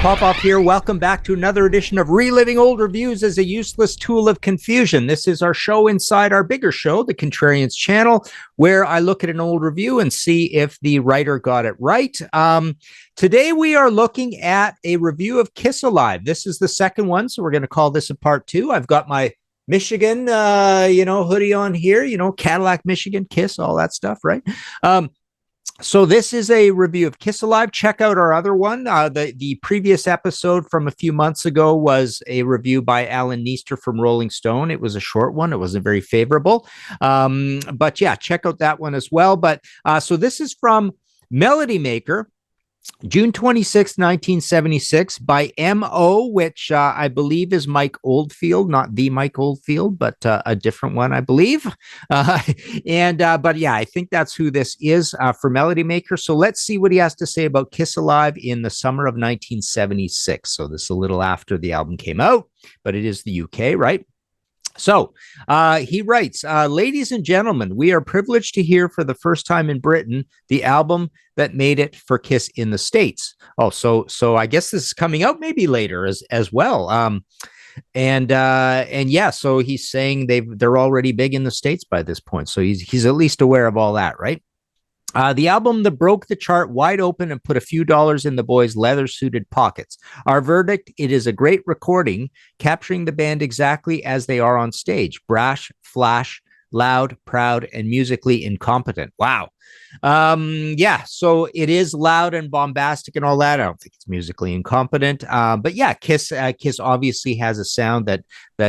Popoff here. Welcome back to another edition of Reliving Old Reviews as a Useless Tool of Confusion. This is our show inside our bigger show, the Contrarians channel, where I look at an old review and see if the writer got it right. Today we are looking at a review of Kiss Alive. This is the second one, so we're going to call this a part two. I've got my Michigan, hoodie on here, Cadillac, Michigan, Kiss, all that stuff, right? So this is a review of Kiss Alive. Check out our other one. The previous episode from a few months ago was a review by Alan Neester from Rolling Stone. It was a short one. It wasn't very favorable. But yeah, check out that one as well. But so this is from Melody Maker, June 26, 1976, by M.O., which I believe is Mike Oldfield, not the Mike Oldfield, but a different one, I believe. But yeah, I think that's who this is for Melody Maker. So let's see what he has to say about Kiss Alive in the summer of 1976. So this is a little after the album came out, but it is the UK, right? So he writes, ladies and gentlemen, we are privileged to hear for the first time in Britain the album that made it for Kiss in the States. Oh, so I guess this is coming out maybe later as well. And yeah, so he's saying they're already big in the States by this point. So he's at least aware of all that, right? The album that broke the chart wide open and put a few dollars in the boys' leather-suited pockets. Our verdict, it is a great recording, capturing the band exactly as they are on stage. Brash, flash, loud, proud, and musically incompetent. Wow. Yeah, so it is loud and bombastic and all that. I don't think it's musically incompetent. But yeah, Kiss obviously has a sound that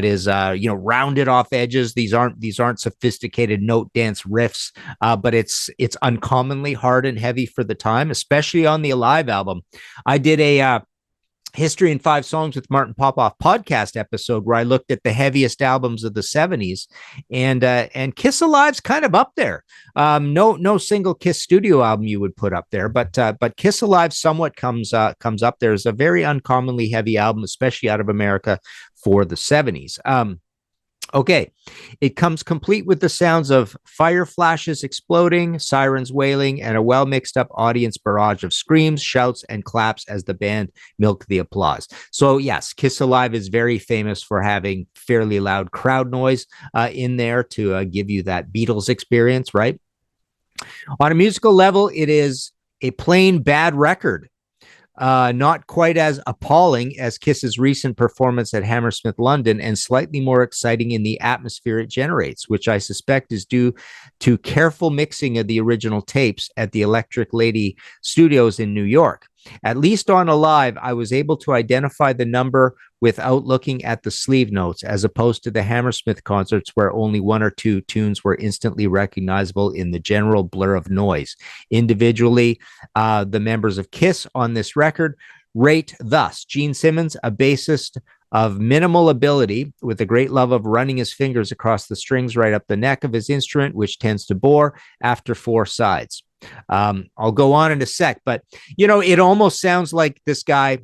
is rounded off edges. These aren't sophisticated note dance riffs, but it's uncommonly hard and heavy for the time, especially on the Alive album. I did a History in 5 Songs with Martin Popoff podcast episode where I looked at the heaviest albums of the 70s, and Kiss Alive's kind of up there. No single Kiss studio album you would put up there, but Kiss Alive somewhat comes up there as a very uncommonly heavy album, especially out of America for the 70s. Okay, it comes complete with the sounds of fire flashes exploding, sirens wailing, and a well-mixed up audience barrage of screams, shouts, and claps as the band milk the applause. So yes, Kiss Alive is very famous for having fairly loud crowd noise in there to give you that Beatles experience, right? On a musical level, it is a plain bad record. Not quite as appalling as Kiss's recent performance at Hammersmith London, and slightly more exciting in the atmosphere it generates, which I suspect is due to careful mixing of the original tapes at the Electric Lady Studios in New York. At least on Alive, I was able to identify the number without looking at the sleeve notes, as opposed to the Hammersmith concerts where only one or two tunes were instantly recognizable in the general blur of noise. Individually, the members of Kiss on this record rate thus: Gene Simmons, a bassist of minimal ability with a great love of running his fingers across the strings right up the neck of his instrument, which tends to bore after 4 sides. I'll go on in a sec, but it almost sounds like this guy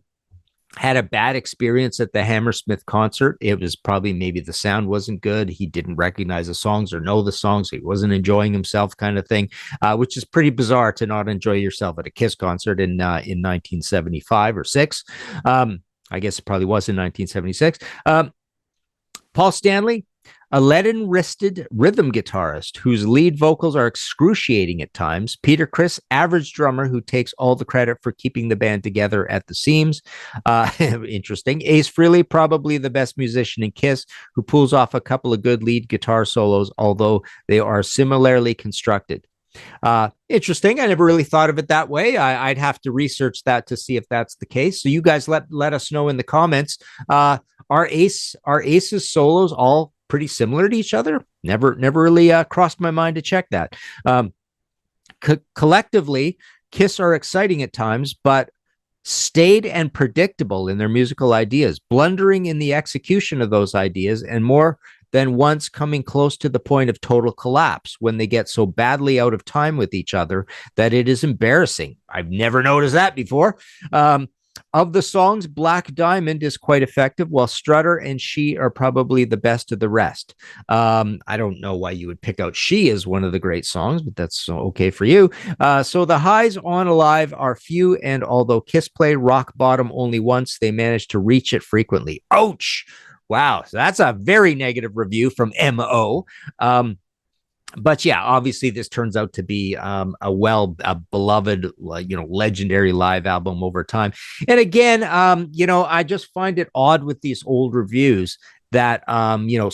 had a bad experience at the Hammersmith concert. It was probably maybe the sound wasn't good. He didn't recognize the songs or know the songs. He wasn't enjoying himself, kind of thing, which is pretty bizarre to not enjoy yourself at a Kiss concert in 1975 or 6. I guess it probably was in 1976. Paul Stanley, a leaden-wristed rhythm guitarist whose lead vocals are excruciating at times. Peter Criss, average drummer who takes all the credit for keeping the band together at the seams. Interesting. Ace Frehley, probably the best musician in Kiss, who pulls off a couple of good lead guitar solos, although they are similarly constructed. Interesting. I never really thought of it that way. I'd have to research that to see if that's the case. So you guys let us know in the comments. Are Ace's solos all pretty similar to each other? Never really crossed my mind to check that. Collectively, Kiss are exciting at times, but staid and predictable in their musical ideas, blundering in the execution of those ideas, and more than once coming close to the point of total collapse when they get so badly out of time with each other that it is embarrassing. I've never noticed that before. Of the songs, Black Diamond is quite effective, while Strutter and She are probably the best of the rest. I don't know why you would pick out She as one of the great songs, but that's okay for you. So the highs on Alive are few, and although Kiss play rock bottom only once, they manage to reach it frequently. Ouch! Wow, so that's a very negative review from MO. But yeah, obviously this turns out to be a beloved, legendary live album over time. And again, I just find it odd with these old reviews that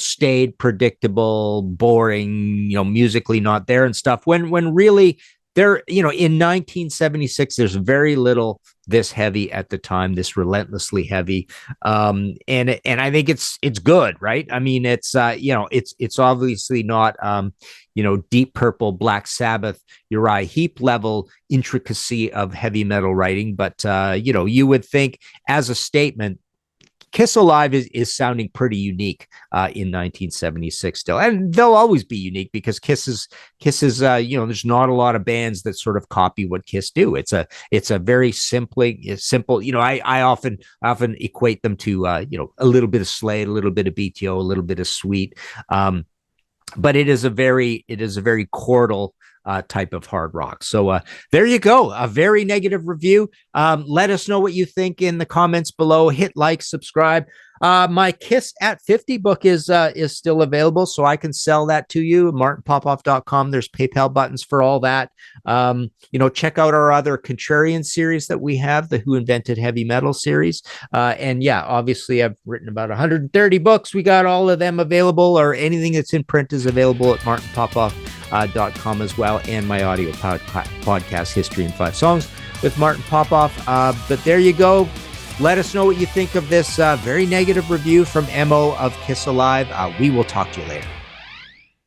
stayed predictable, boring, musically not there and stuff. When really there, in 1976, there's very little this heavy at the time, this relentlessly heavy, and I think it's good, right? I mean, it's it's obviously not Deep Purple, Black Sabbath, Uriah Heep level intricacy of heavy metal writing, but you would think as a statement, Kiss Alive is sounding pretty unique in 1976 still, and they'll always be unique because Kiss is there's not a lot of bands that sort of copy what Kiss do. It's a very simple. I often equate them to a little bit of Slade, a little bit of BTO, a little bit of Sweet, but it is a very chordal type of hard rock. So there you go. A very negative review. Let us know what you think in the comments below. Hit like, subscribe. My Kiss at 50 book is still available, so I can sell that to you. MartinPopoff.com. There's PayPal buttons for all that. Check out our other Contrarian series that we have, the Who Invented Heavy Metal series. And yeah, obviously I've written about 130 books. We got all of them available, or anything that's in print is available at MartinPopoff.com as well, and my audio podcast, History in 5 Songs with Martin Popoff. But there you go. Let us know what you think of this very negative review from MO of Kiss Alive. We will talk to you later.